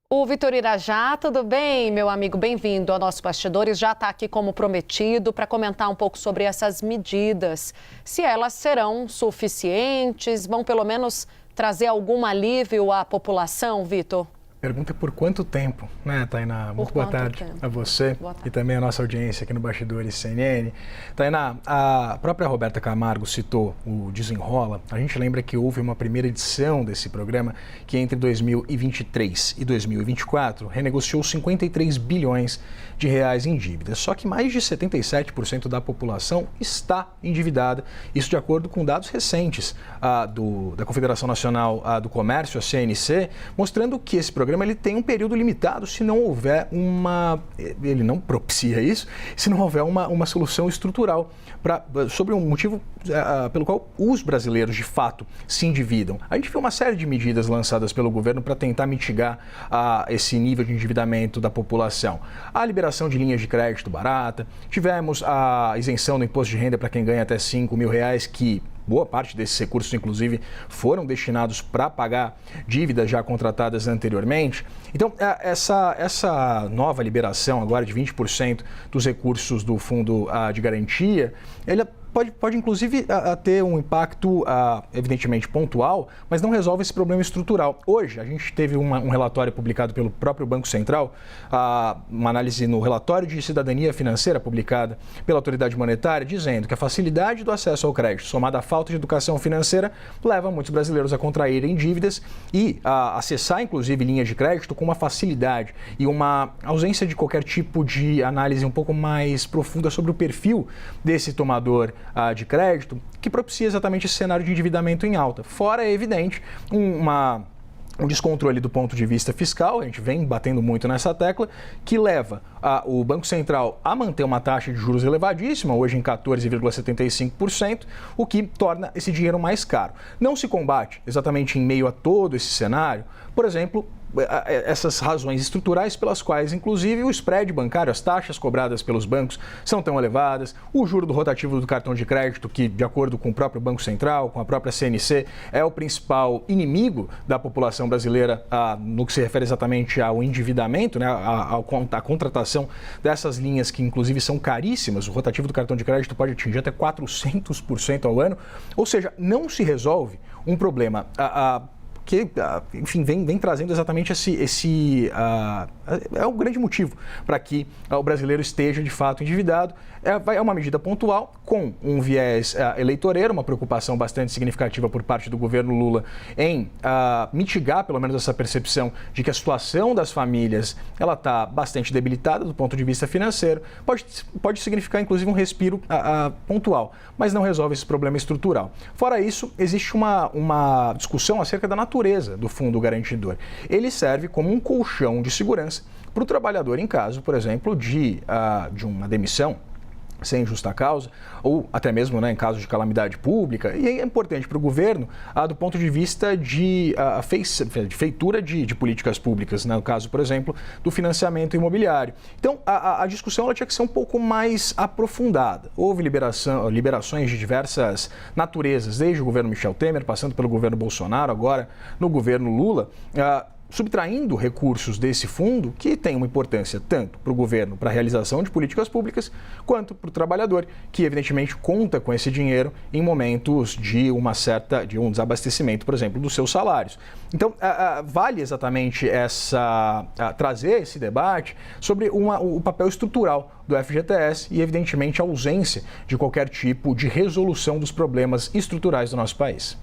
O Vitor Irajá, tudo bem, meu amigo? Bem-vindo ao nosso Bastidores. Já está aqui como prometido para comentar um pouco sobre essas medidas. Se elas serão suficientes, vão pelo menos trazer algum alívio à população, Vitor? Pergunta por quanto tempo, né, Tainá? Muito boa tarde a você e também a nossa audiência aqui no Bastidores CNN. Tainá, a própria Roberta Camargo citou o Desenrola. A gente lembra que houve uma primeira edição desse programa que entre 2023 e 2024 renegociou 53 bilhões de reais em dívidas. Só que mais de 77% da população está endividada. Isso de acordo com dados recentes da Confederação Nacional do Comércio, a CNC, mostrando que esse programa ele tem um período limitado se não houver ele não propicia isso, se não houver uma solução estrutural sobre um motivo pelo qual os brasileiros de fato se endividam. A gente viu uma série de medidas lançadas pelo governo para tentar mitigar esse nível de endividamento da população. A liberação de linhas de crédito barata, tivemos a isenção do imposto de renda para quem ganha até R$5.000, que boa parte desses recursos, inclusive, foram destinados para pagar dívidas já contratadas anteriormente. Então, essa nova liberação agora de 20% dos recursos do Fundo de Garantia, ele pode inclusive ter um impacto, evidentemente, pontual, mas não resolve esse problema estrutural. Hoje, a gente teve um relatório publicado pelo próprio Banco Central, uma análise no relatório de cidadania financeira publicada pela autoridade monetária, dizendo que a facilidade do acesso ao crédito, somada à falta de educação financeira, leva muitos brasileiros a contraírem dívidas e a acessar, inclusive, linhas de crédito com uma facilidade e uma ausência de qualquer tipo de análise um pouco mais profunda sobre o perfil desse tomador de crédito, que propicia exatamente esse cenário de endividamento em alta. Fora, é evidente, um descontrole do ponto de vista fiscal, a gente vem batendo muito nessa tecla, que leva o Banco Central a manter uma taxa de juros elevadíssima, hoje em 14,75%, o que torna esse dinheiro mais caro. Não se combate exatamente em meio a todo esse cenário, por exemplo, essas razões estruturais pelas quais, inclusive, o spread bancário, as taxas cobradas pelos bancos são tão elevadas, o juro do rotativo do cartão de crédito, que, de acordo com o próprio Banco Central, com a própria CNC, é o principal inimigo da população brasileira no que se refere exatamente ao endividamento, né, à contratação dessas linhas que, inclusive, são caríssimas. O rotativo do cartão de crédito pode atingir até 400% ao ano, ou seja, não se resolve um problema que, enfim, vem trazendo exatamente é o grande motivo para que o brasileiro esteja, de fato, endividado. É uma medida pontual, com um viés eleitoreiro, uma preocupação bastante significativa por parte do governo Lula em mitigar, pelo menos, essa percepção de que a situação das famílias ela está bastante debilitada do ponto de vista financeiro. Pode significar, inclusive, um respiro pontual, mas não resolve esse problema estrutural. Fora isso, existe uma discussão acerca da natureza do fundo garantidor. Ele serve como um colchão de segurança para o trabalhador em caso, por exemplo, de uma demissão sem justa causa, ou até mesmo, né, em caso de calamidade pública. E é importante para o governo do ponto de vista de feitura de políticas públicas, né, no caso, por exemplo, do financiamento imobiliário. Então, a discussão ela tinha que ser um pouco mais aprofundada. Houve liberações de diversas naturezas, desde o governo Michel Temer, passando pelo governo Bolsonaro, agora no governo Lula, subtraindo recursos desse fundo, que tem uma importância tanto para o governo, para a realização de políticas públicas, quanto para o trabalhador, que evidentemente conta com esse dinheiro em momentos de um desabastecimento, por exemplo, dos seus salários. Então, vale exatamente trazer esse debate sobre o papel estrutural do FGTS e, evidentemente, a ausência de qualquer tipo de resolução dos problemas estruturais do nosso país.